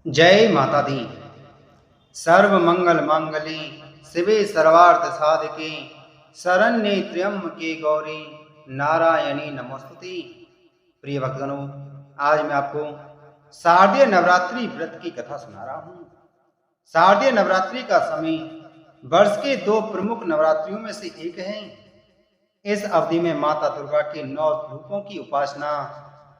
जय माता दी। सर्व मंगल मांगली शिवे सर्वार्थ साधके शरण्ये त्र्यंबके गौरी नारायणी नमोस्तुते। प्रिय भक्तगणों, आज मैं आपको शारदीय नवरात्रि व्रत की कथा सुना रहा हूँ। शारदीय नवरात्रि का समय वर्ष के दो प्रमुख नवरात्रियों में से एक है। इस अवधि में माता दुर्गा के 9 रूपों की उपासना,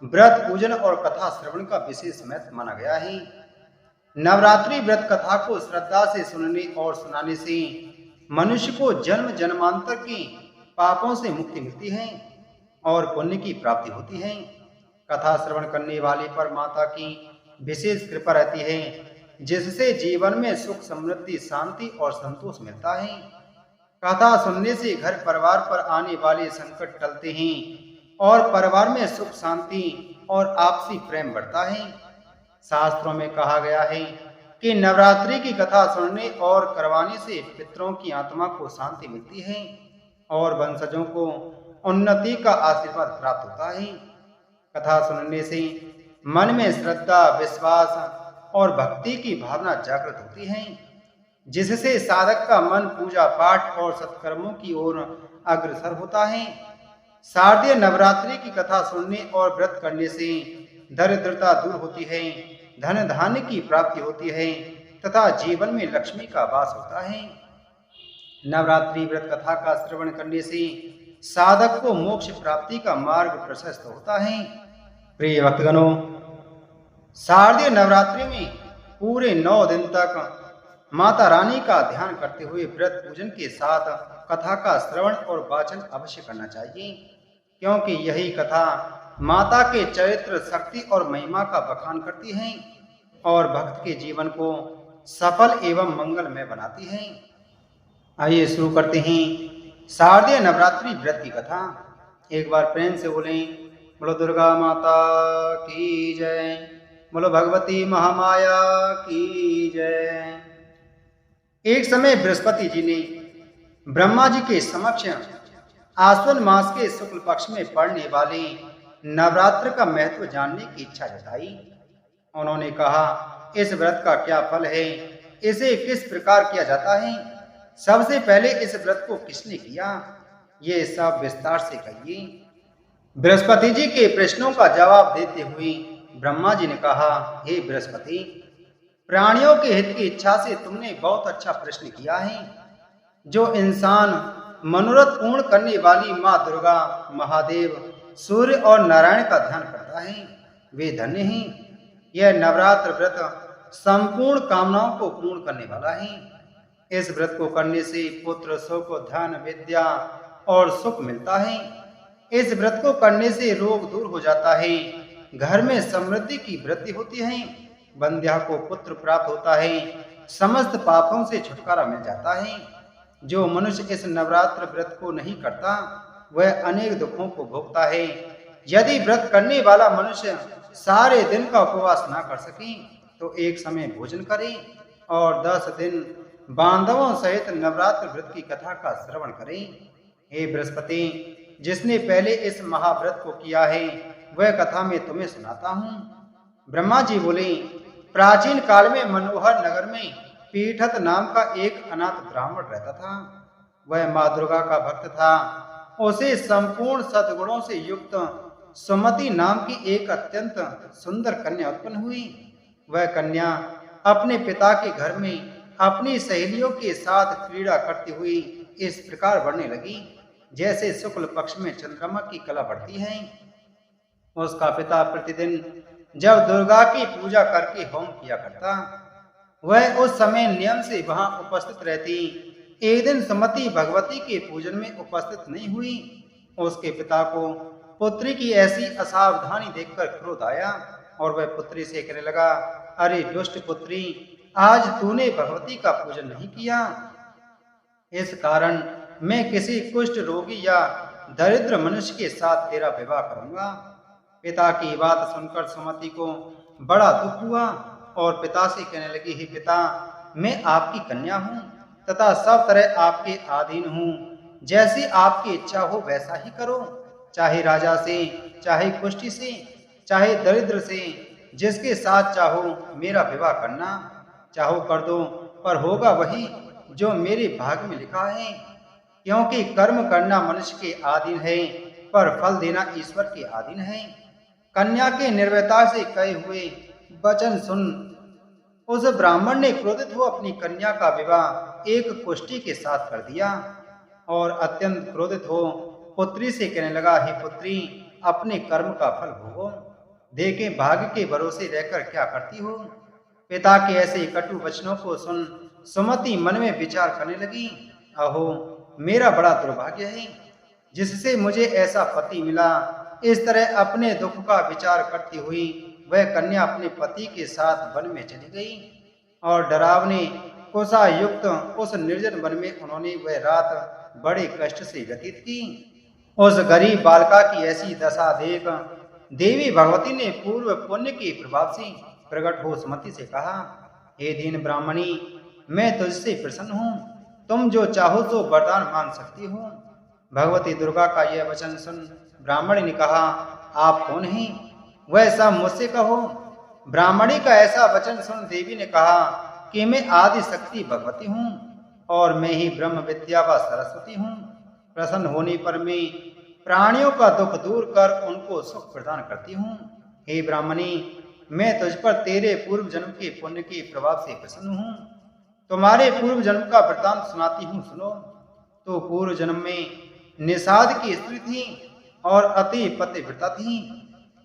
व्रत पूजन और कथा श्रवण का विशेष महत्व माना गया है। नवरात्रि व्रत कथा को श्रद्धा से सुनने और सुनाने से मनुष्य को जन्म जन्मांतर के पापों से मुक्ति मिलती है और पुण्य की प्राप्ति होती है। कथा श्रवण करने वाले पर माता की विशेष कृपा रहती है, जिससे जीवन में सुख, समृद्धि, शांति और संतोष मिलता है। कथा सुनने से घर परिवार पर आने वाले संकट टलते हैं और परिवार में सुख, शांति और आपसी प्रेम बढ़ता है। शास्त्रों में कहा गया है कि नवरात्रि की कथा सुनने और करवाने से पितरों की आत्मा को शांति मिलती है और वंशजों को उन्नति का आशीर्वाद प्राप्त होता है। कथा सुनने से मन में श्रद्धा, विश्वास और भक्ति की भावना जागृत होती है, जिससे साधक का मन पूजा पाठ और सत्कर्मों की ओर अग्रसर होता है। शारदीय नवरात्रि की कथा सुनने और व्रत करने से दरिद्रता दूर होती है, धन धान्य की प्राप्ति होती है तथा जीवन में लक्ष्मी का वास होता है। नवरात्रि व्रत कथा का श्रवण करने से साधक को मोक्ष प्राप्ति का मार्ग प्रशस्त होता है। प्रिय भक्तगणों, शारदीय नवरात्रि में पूरे 9 दिन तक माता रानी का ध्यान करते हुए व्रत पूजन के साथ कथा का श्रवण और वाचन अवश्य करना चाहिए, क्योंकि यही कथा माता के चरित्र, शक्ति और महिमा का बखान करती है और भक्त के जीवन को सफल एवं मंगलमय बनाती है। आइए शुरू करते हैं शारदीय नवरात्रि व्रत की कथा। एक बार प्रेम से बोलें, बोलो दुर्गा माता की जय, बोलो भगवती महामाया की जय। एक समय बृहस्पति जी ने ब्रह्मा जी के समक्ष आश्विन मास के शुक्ल पक्ष में पड़ने वाले नवरात्र का महत्व जानने की इच्छा जताई। उन्होंने कहा, इस व्रत का क्या फल है, इसे किस प्रकार किया जाता है, सबसे पहले इस व्रत को किसने किया, ये सब विस्तार से कहिए। बृहस्पति जी के प्रश्नों का जवाब देते हुए ब्रह्मा जी ने कहा, हे बृहस्पति, प्राणियों के हित की इच्छा से तुमने बहुत अच्छा प्रश्न किया है। जो इंसान मनोरथ पूर्ण करने वाली माँ दुर्गा, महादेव, सूर्य और नारायण का ध्यान करता है, वे धन्य हैं। यह नवरात्र व्रत संपूर्ण कामनाओं को पूर्ण करने वाला है। इस व्रत को करने से पुत्र, सुख, धन, विद्या और सुख मिलता है। इस व्रत को करने से रोग दूर हो जाता है, घर में समृद्धि की वृद्धि होती है, बंध्या को पुत्र प्राप्त होता है, समस्त पापों से छुटकारा मिल जाता है। जो मनुष्य इस नवरात्र व्रत को नहीं करता, वह अनेक दुखों को भोगता है। यदि व्रत करने वाला मनुष्य सारे दिन का उपवास ना कर सके तो एक समय भोजन करे और 10 दिन बांधवों सहित नवरात्र व्रत की कथा का श्रवण करे। हे बृहस्पति, जिसने पहले इस महाव्रत को किया है, वह कथा मैं तुम्हें सुनाता हूँ। ब्रह्मा जी बोले, प्राचीन काल में मनोहर नगर में पीठत नाम का एक अनाथ ब्राह्मण रहता था। वह माँ दुर्गा का भक्त था। उसे संपूर्ण सद्गुणों से युक्त सुमति नाम की एक अत्यंत सुंदर कन्या उत्पन्न हुई। वह कन्या अपने पिता के घर में अपनी सहेलियों के साथ क्रीड़ा करती हुई इस प्रकार बढ़ने लगी, जैसे शुक्ल पक्ष में चंद्रमा की कला बढ़ती है। उसका पिता प्रतिदिन जब दुर्गा की पूजा करके होम किया करता, वह उस समय नियम से वहां उपस्थित रहती। एक दिन सुमति भगवती के पूजन में उपस्थित नहीं हुई। उसके पिता को पुत्री की ऐसी असावधानी देखकर क्रोध आया और वह पुत्री से कहने लगा, अरे दुष्ट पुत्री, आज तूने भगवती का पूजन नहीं किया, इस कारण मैं किसी कुष्ठ रोगी या दरिद्र मनुष्य के साथ तेरा विवाह करूंगा। पिता की बात सुनकर सुमति को बड़ा दुख हुआ और पिता से कहने लगी, हे पिता, मैं आपकी कन्या हूँ तथा सब तरह आपके अधीन हूँ। जैसी आपकी इच्छा हो वैसा ही करो, चाहे राजा से, चाहे कुष्ठी से, चाहे दरिद्र से, जिसके साथ चाहो मेरा विवाह करना, चाहो कर दो, पर होगा वही जो मेरे भाग्य में लिखा है। क्योंकि कर्म करना मनुष्य के अधीन है, पर फल देना ईश्वर के अधीन है। कन्या के निर्वैता से कहे हुए वचन सुन उस ब्राह्मण ने क्रोधित हो अपनी कन्या का विवाह एक कुष्ठी के साथ कर दिया और अत्यंत क्रोधित हो पुत्री से कहने लगा, हे पुत्री, अपने कर्म का फल भोगो, देखे भाग्य के भरोसे रहकर क्या करती हो। पिता के ऐसे कटु वचनों को सुन सुमति मन में विचार करने लगी, अहो मेरा बड़ा दुर्भाग्य है, जिससे मुझे ऐसा पति मिला। इस तरह अपने दुख का विचार करती हुई वह कन्या अपने पति के साथ वन में चली गई और डरावने कोसा युक्त उस निर्जन वन में उन्होंने वह रात बड़े कष्ट से व्यतीत की। उस गरीब बालिका की ऐसी दशा देख देवी भगवती ने पूर्व पुण्य के प्रभाव से प्रकट हो सुमति से कहा, हे दीन ब्राह्मणी, मैं तुझसे प्रसन्न हूँ, तुम जो चाहो तो वरदान मांग सकती हो। भगवती दुर्गा का यह वचन सुन ब्राह्मणी ने कहा, आप कौन हैं? वह सब मुझसे कहो। ब्राह्मणी का ऐसा वचन सुन देवी ने कहा कि मैं आदि शक्ति भगवती हूँ और मैं ही ब्रह्म विद्या व सरस्वती हूँ। प्रसन्न होने पर मैं प्राणियों का दुख दूर कर उनको सुख प्रदान करती हूँ। हे ब्राह्मणी, मैं तुझ पर तेरे पूर्व जन्म के पुण्य के प्रभाव से प्रसन्न हूँ। तुम्हारे पूर्व जन्म का वृत्तांत सुनाती हूँ, सुनो। तो पूर्व जन्म में निषाद की स्त्री थी और अति पतिव्रता थी।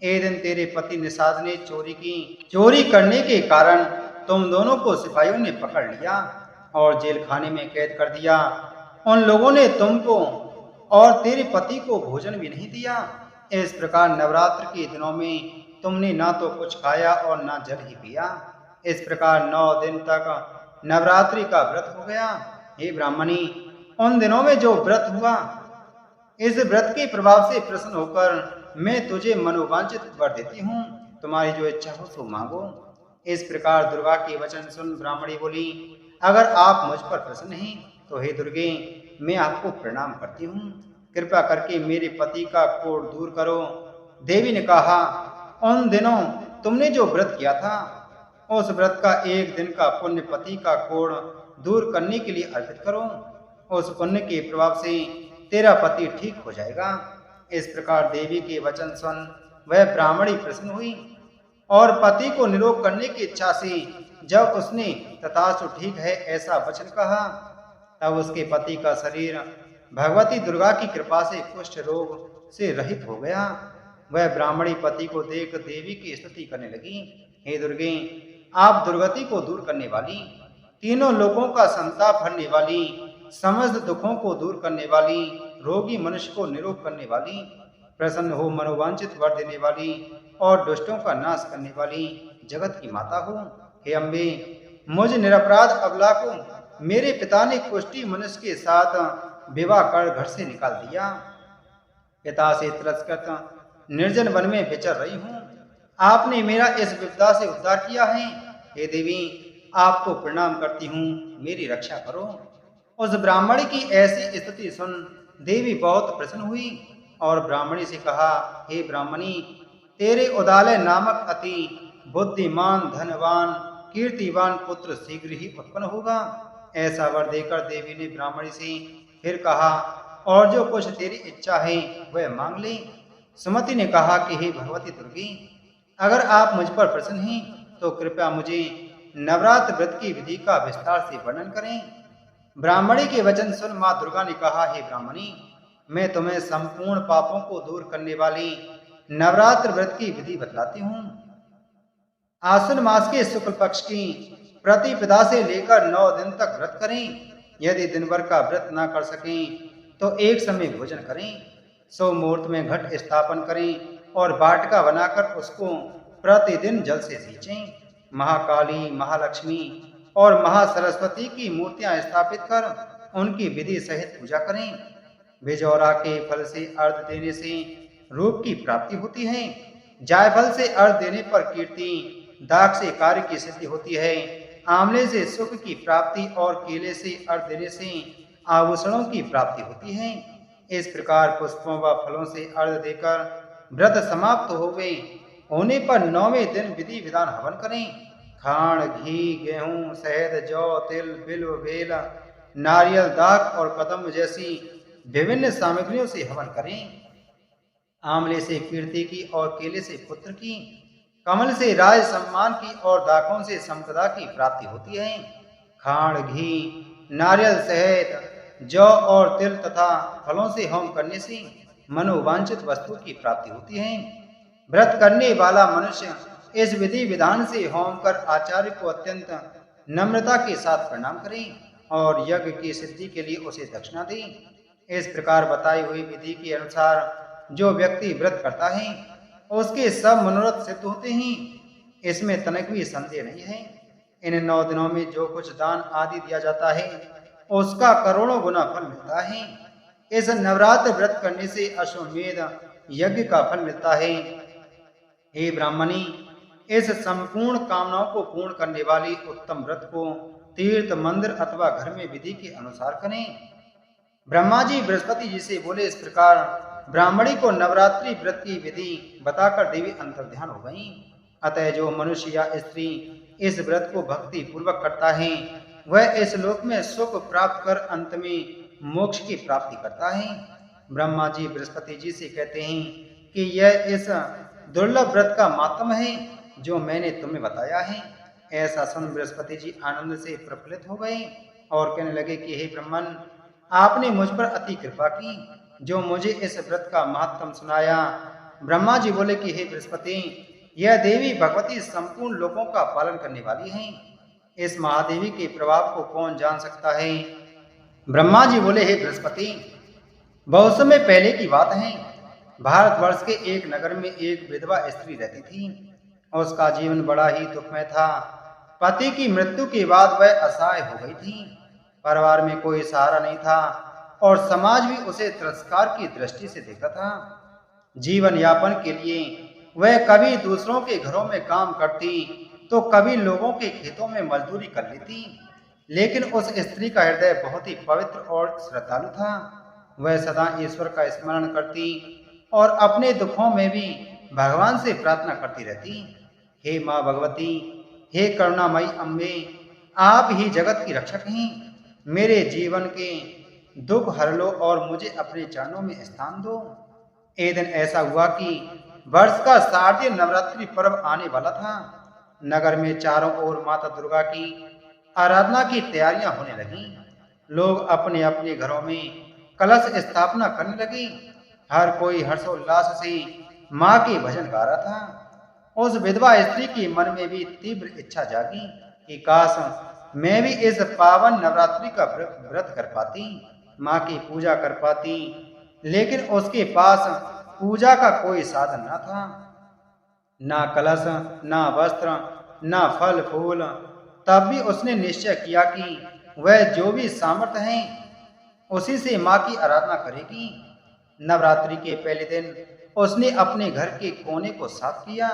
एक दिन तेरे पति निषाद ने चोरी की। चोरी करने के कारण तुम दोनों को सिपाहियों ने पकड़ लिया और जेल खाने में कैद कर दिया। उन लोगों ने तुमको और तेरे पति को भोजन भी नहीं दिया। इस प्रकार नवरात्र के दिनों में तुमने ना तो कुछ खाया और ना जल ही पिया। इस प्रकार 9 दिन तक नवरात्रि का व्रत हो गया। हे ब्राह्मणी, उन दिनों में जो व्रत हुआ, इस व्रत के प्रभाव से प्रसन्न होकर मैं तुझे मनोवांछित वर देती हूँ। तुम्हारी जो इच्छा हो सो मांगो। इस प्रकार दुर्गा के वचन सुन ब्राह्मणी बोली, अगर आप मुझ पर प्रसन्न हैं तो हे दुर्गे, मैं आपको प्रणाम करती हूँ। कृपा करके मेरे पति का कोढ़ दूर करो। देवी ने कहा, उन दिनों तुमने जो व्रत किया था, उस व्रत का एक दिन का पुण्य पति का कोढ़ दूर करने के लिए अर्पित करो। उस पुण्य के प्रभाव से तेरा पति ठीक हो जाएगा। इस प्रकार देवी के वचन सुन वह ब्राह्मणी प्रसन्न हुई और पति को निरोग करने की इच्छा से जब उसने तथास्तु ठीक है ऐसा वचन कहा, तब उसके पति का शरीर भगवती दुर्गा की कृपा से कुष्ठ रोग से रहित हो गया। वह ब्राह्मणी पति को देख देवी की स्तुति करने लगी, हे दुर्गे, आप दुर्गति को दूर करने वाली, तीनों लोगों का संताप हरने वाली, समस्त दुखों को दूर करने वाली, रोगी मनुष्य को निरोग करने वाली, प्रसन्न हो मनोवांछित वर देने वाली और दुष्टों का नाश करने वाली जगत की माता हो। हे अम्बे, मुझ निरपराध अबला को मेरे पिता ने कुष्ठी मनुष्य के साथ विवाह कर घर से निकाल दिया। पिता से तिरस्कृत निर्जन वन में विचर रही हूँ। आपने मेरा इस विपदा से उद्धार किया है। हे देवी, आपको प्रणाम करती हूँ, मेरी रक्षा करो। उस ब्राह्मणी की ऐसी स्तुति सुन देवी बहुत प्रसन्न हुई और ब्राह्मणी से कहा, हे ब्राह्मणी, तेरे उदालय नामक अति बुद्धिमान, धनवान, कीर्तिवान पुत्र शीघ्र ही उत्पन्न होगा। ऐसा वर देकर देवी ने ब्राह्मणी से फिर कहा, और जो कुछ तेरी इच्छा है वह मांग ले। सुमति ने कहा कि हे भगवती दुर्गे, अगर आप मुझ पर प्रसन्न हैं तो कृपया मुझे नवरात्र व्रत की विधि का विस्तार से वर्णन करें। ब्राह्मणी के वचन सुन मां दुर्गा ने कहा, हे ब्राह्मणी, मैं तुम्हें संपूर्ण पापों को दूर करने वाली नवरात्र व्रत की विधि बतलाती हूँ। आश्विन मास के शुक्ल पक्ष की प्रतिपदा से लेकर 9 दिन तक व्रत करें। यदि दिन भर का व्रत न कर सकें तो एक समय भोजन करें। 100 मुहूर्त में घट स्थापन करें और वाटिका बनाकर उसको प्रतिदिन जल से सींचें। महाकाली, महालक्ष्मी और महासरस्वती की मूर्तियां स्थापित कर उनकी विधि सहित पूजा करें। बिजौरा के फल से अर्घ देने से रूप की प्राप्ति होती है। जायफल से अर्घ देने पर कीर्ति, दाख से कार्य की सिद्धि होती है। आंवले से सुख की प्राप्ति और केले से अर्घ देने से आभूषणों की प्राप्ति होती है। इस प्रकार पुष्पों व फलों से अर्घ देकर व्रत समाप्त हो गए। होने पर 9वें दिन विधि विधान हवन करें। खांड, घी, गेहूं, शहद, जौ, तिल, बिल्व, बेल, नारियल, दाख और कदम्ब जैसी विभिन्न सामग्रियों से हवन करें। आंवले से कीर्ति की और केले से पुत्र की, कमल से राज सम्मान की और दाखों से संपदा की प्राप्ति होती है। खांड, घी, नारियल, शहद, जौ और तिल तथा फलों से होम करने से मनोवांछित वस्तु की प्राप्ति होती है। व्रत करने वाला मनुष्य इस विधि विधान से होम कर आचार्य को अत्यंत नम्रता के साथ प्रणाम करे और यज्ञ की सिद्धि के लिए उसे दक्षिणा दे। इस प्रकार बताई हुई विधि के अनुसार जो व्यक्ति व्रत करता है उसके सब मनोरथ सिद्ध होते हैं, इसमें तनिक भी संदेह नहीं है। इन 9 दिनों में जो कुछ दान आदि दिया जाता है उसका करोड़ों गुना फल मिलता है। इस नवरात्र व्रत करने से अश्वमेध यज्ञ का फल मिलता है। हे ब्राह्मणी, इस संपूर्ण कामनाओं को पूर्ण करने वाली उत्तम व्रत को तीर्थ, मंदिर अथवा घर में विधि के अनुसार करें। ब्रह्मा जी बृहस्पति जी से बोले, इस प्रकार ब्राह्मणी को नवरात्रि व्रत की विधि बताकर देवी अंतर्ध्यान हो गई। अतः जो मनुष्य या स्त्री इस व्रत को भक्ति पूर्वक करता है वह इस लोक में सुख प्राप्त कर अंत में मोक्ष की प्राप्ति करता है। ब्रह्मा जी बृहस्पति जी से कहते हैं कि यह इस दुर्लभ व्रत का मातम है जो मैंने तुम्हें बताया है। ऐसा सुन बृहस्पति जी आनंद से प्रफुल्लित हो गए और कहने लगे कि हे ब्रह्मन, आपने मुझ पर अति कृपा की जो मुझे इस व्रत का महत्व सुनाया। ब्रह्मा जी बोले कि हे बृहस्पति, यह देवी भगवती संपूर्ण लोकों का पालन करने वाली हैं। इस महादेवी के प्रभाव को कौन जान सकता है। ब्रह्मा जी बोले, हे बृहस्पति, बहुत समय पहले की बात है, भारतवर्ष के एक नगर में एक विधवा स्त्री रहती थी। उसका जीवन बड़ा ही दुखमय था। पति की मृत्यु के बाद वह असहाय हो गई थी। परिवार में कोई सहारा नहीं था और समाज भी उसे तिरस्कार की दृष्टि से देखता था। जीवन यापन के लिए वह कभी दूसरों के घरों में काम करती तो कभी लोगों के खेतों में मजदूरी कर लेती। लेकिन उस स्त्री का हृदय बहुत ही पवित्र और श्रद्धालु था। वह सदा ईश्वर का स्मरण करती और अपने दुखों में भी भगवान से प्रार्थना करती रहती। हे माँ भगवती, हे करुणामयी अम्बे, आप ही जगत की रक्षक हैं। मेरे जीवन के दुख हर लो और मुझे अपने चरणों में स्थान दो। एक दिन ऐसा हुआ कि वर्ष का शारदीय नवरात्रि पर्व आने वाला था। नगर में चारों ओर माता दुर्गा की आराधना की तैयारियां होने लगी। लोग अपने अपने घरों में कलश स्थापना करने लगे। हर कोई हर्षोल्लास से माँ के भजन गा रहा था। उस विधवा स्त्री की मन में भी तीव्र इच्छा जागी कि काश मैं भी इस पावन नवरात्रि का व्रत कर पाती, माँ की पूजा कर पाती। लेकिन उसके पास पूजा का कोई साधन न था, ना कलश, ना वस्त्र, ना फल फूल। तब भी उसने निश्चय किया कि वह जो भी सामर्थ्य है उसी से माँ की आराधना करेगी। नवरात्रि के पहले दिन उसने अपने घर के कोने को साफ किया,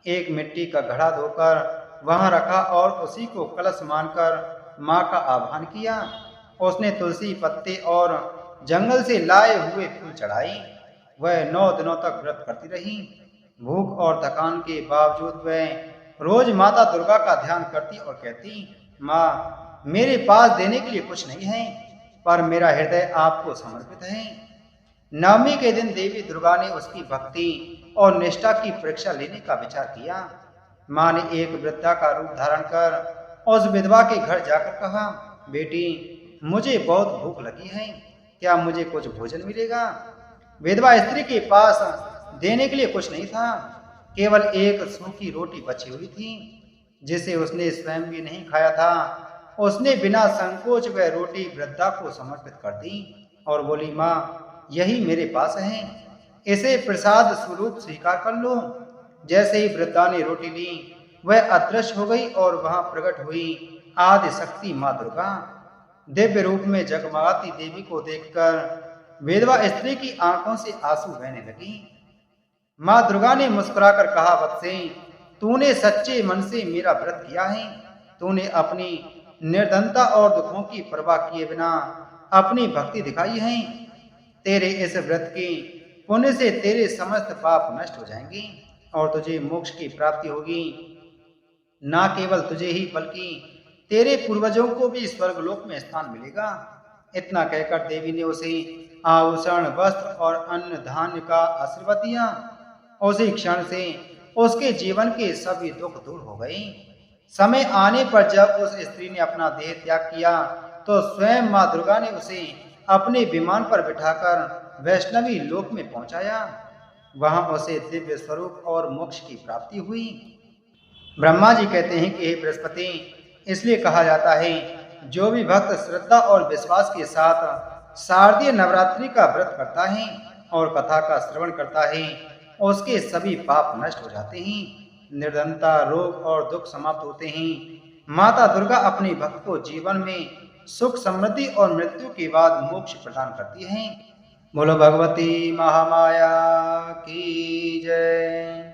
एक मिट्टी का घड़ा धोकर वहां रखा और उसी को कलश मानकर माँ का आह्वान किया। उसने तुलसी पत्ते और जंगल से लाए हुए फूल चढ़ाए। वह 9 दिनों तक व्रत करती रही। भूख और थकान के बावजूद वह रोज माता दुर्गा का ध्यान करती और कहती, माँ, मेरे पास देने के लिए कुछ नहीं है, पर मेरा हृदय आपको समर्पित है। नवमी के दिन देवी दुर्गा ने उसकी भक्ति और निष्ठा की परीक्षा लेने का विचार किया। माँ ने एक वृद्धा का रूप धारण कर उस विधवा के घर जाकर कहा, बेटी, मुझे बहुत भूख लगी है, क्या मुझे कुछ भोजन मिलेगा। विधवा स्त्री के पास देने के लिए कुछ नहीं था, केवल एक सूखी रोटी बची हुई थी जिसे उसने स्वयं भी नहीं खाया था। उसने बिना संकोच वह रोटी वृद्धा को समर्पित कर दी और बोली, माँ, यही मेरे पास है, इसे प्रसाद स्वरूप स्वीकार कर लो। जैसे ही वृद्धा ने रोटी ली वह अदृश्य हो गई और वहां प्रकट हुई आदि शक्ति माँ दुर्गा। दिव्य रूप में जगमगाती देवी को देखकर विधवा स्त्री की आंखों से आंसू बहने लगी। माँ दुर्गा ने मुस्कुराकर कहा, वत्से, तूने सच्चे मन से मेरा व्रत किया है। तूने अपनी निर्धनता और दुखों की परवाह किए बिना अपनी भक्ति दिखाई है। तेरे इस व्रत के पुण्य से तेरे समस्त पाप नष्ट हो जाएंगे और तुझे मोक्ष की प्राप्ति होगी। ना केवल तुझे ही बल्कि तेरे पूर्वजों को भी स्वर्गलोक में स्थान मिलेगा। इतना कहकर देवी ने उसे आभूषण, वस्त्र और अन्न धान्य का आशीर्वाद दिया। उसी क्षण से उसके जीवन के सभी दुख दूर हो गए। समय आने पर जब उस स्त्री ने अपना देह त्याग किया तो स्वयं मां दुर्गा ने उसे अपने विमान पर बिठाकर वैष्णवी लोक में पहुंचाया। वहां उसे दिव्य स्वरूप और मोक्ष की प्राप्ति हुई। ब्रह्मा जी कहते हैं कि हे बृहस्पति, इसलिए कहा जाता है जो भी भक्त श्रद्धा और विश्वास के साथ शारदीय नवरात्रि का व्रत करता है और कथा का श्रवण करता है उसके सभी पाप नष्ट हो जाते हैं, निर्धनता, रोग और दुख समाप्त होते हैं। माता दुर्गा अपने भक्त को जीवन में सुख, समृद्धि और मृत्यु के बाद मोक्ष प्रदान करती हैं। बोलो भगवती महामाया की जय।